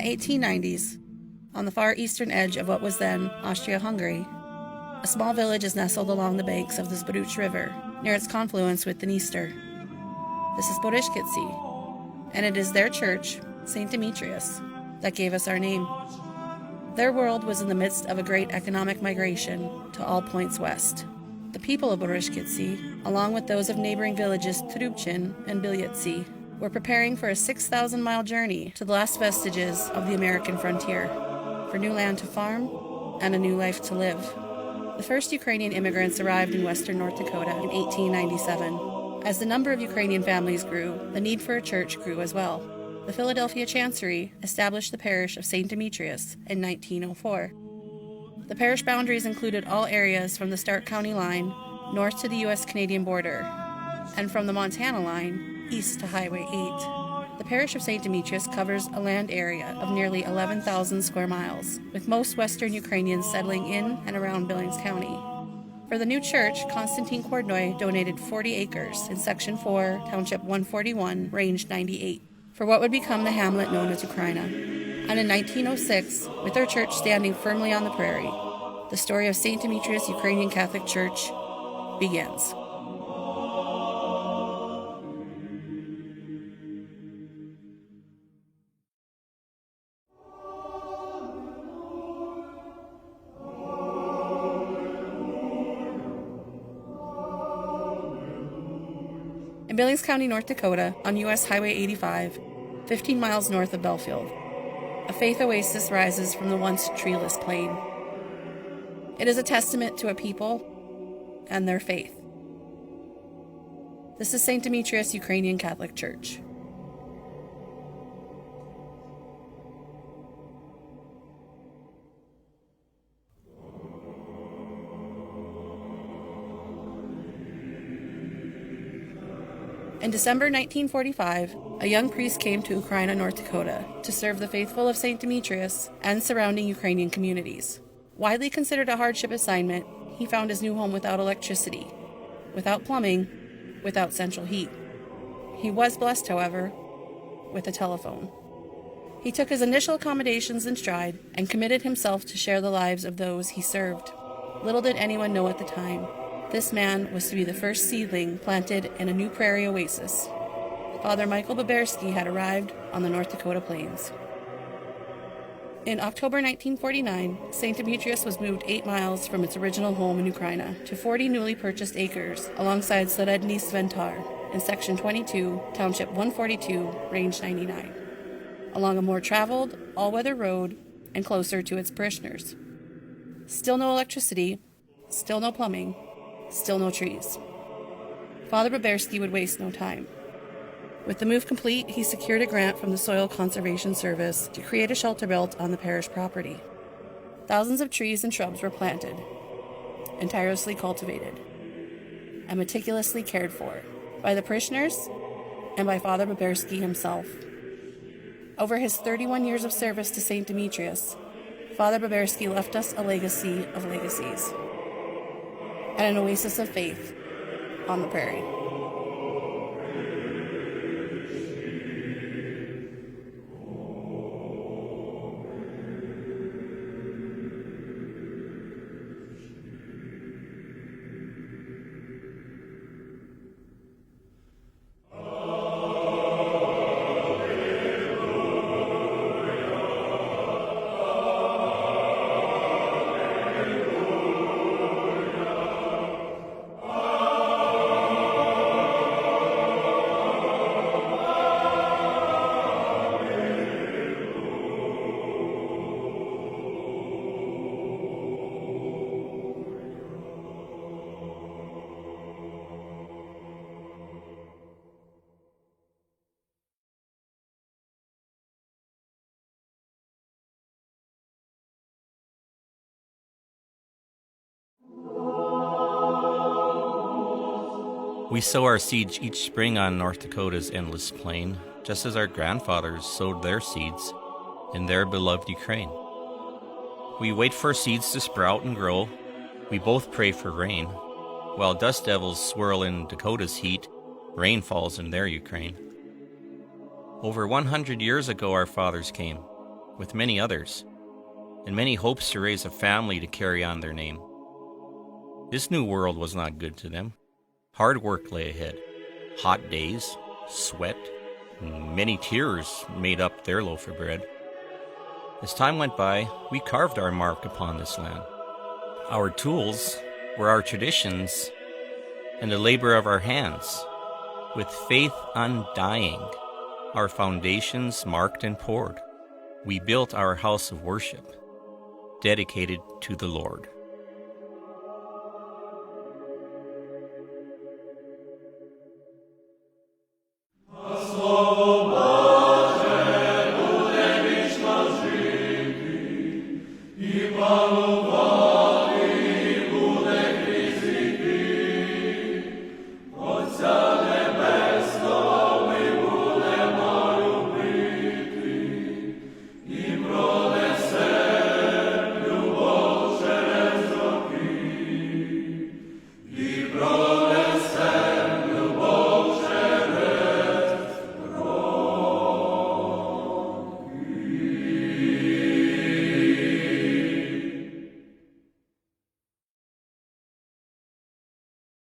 1890s, on the far eastern edge of what was then Austria-Hungary, a small village is nestled along the banks of the Zbruch River, near its confluence with the Dniester. This is Boryshkitsi, and it is their church, St. Demetrius, that gave us our name. Their world was in the midst of a great economic migration to all points west. The people of Boryshkitsi, along with those of neighboring villages Trubchin and Bilyatsi, were preparing for a 6,000-mile journey to the last vestiges of the American frontier, for new land to farm and a new life to live. The first Ukrainian immigrants arrived in western North Dakota in 1897. As the number of Ukrainian families grew, the need for a church grew as well. The Philadelphia Chancery established the parish of St. Demetrius in 1904. The parish boundaries included all areas from the Stark County line north to the U.S.-Canadian border, and from the Montana line east to Highway 8. The parish of St. Demetrius covers a land area of nearly 11,000 square miles, with most Western Ukrainians settling in and around Billings County. For the new church, Konstantin Kordnoy donated 40 acres in Section 4, Township 141, Range 98, for what would become the hamlet known as Ukraina. And in 1906, with their church standing firmly on the prairie, the story of St. Demetrius Ukrainian Catholic Church begins. In Billings County, North Dakota, on U.S. Highway 85, 15 miles north of Belfield, a faith oasis rises from the once treeless plain. It is a testament to a people and their faith. This is St. Demetrius Ukrainian Catholic Church. In December 1945, a young priest came to Ukraina, North Dakota, to serve the faithful of St. Demetrius and surrounding Ukrainian communities. Widely considered a hardship assignment, he found his new home without electricity, without plumbing, without central heat. He was blessed, however, with a telephone. He took his initial accommodations in stride and committed himself to share the lives of those he served. Little did anyone know at the time, this man was to be the first seedling planted in a new prairie oasis. Father Michael Babersky had arrived on the North Dakota plains. In October 1949, St. Demetrius was moved 8 miles from its original home in Ukraina to 40 newly purchased acres alongside Sredny Sventar in Section 22, Township 142, Range 99, along a more traveled, all-weather road and closer to its parishioners. Still no electricity, still no plumbing, still no trees. Father Babersky would waste no time. With the move complete, he secured a grant from the Soil Conservation Service to create a shelter belt on the parish property. Thousands of trees and shrubs were planted, and tirelessly cultivated, and meticulously cared for by the parishioners and by Father Babersky himself. Over his 31 years of service to St. Demetrius, Father Babersky left us a legacy of legacies and an oasis of faith on the prairie. We sow our seeds each spring on North Dakota's endless plain, just as our grandfathers sowed their seeds in their beloved Ukraine. We wait for seeds to sprout and grow. We both pray for rain. While dust devils swirl in Dakota's heat, rain falls in their Ukraine. Over 100 years ago our fathers came, with many others, and many hopes to raise a family to carry on their name. This new world was not good to them. Hard work lay ahead. Hot days, sweat, and many tears made up their loaf of bread. As time went by, we carved our mark upon this land. Our tools were our traditions and the labor of our hands. With faith undying, our foundations marked and poured, we built our house of worship, dedicated to the Lord.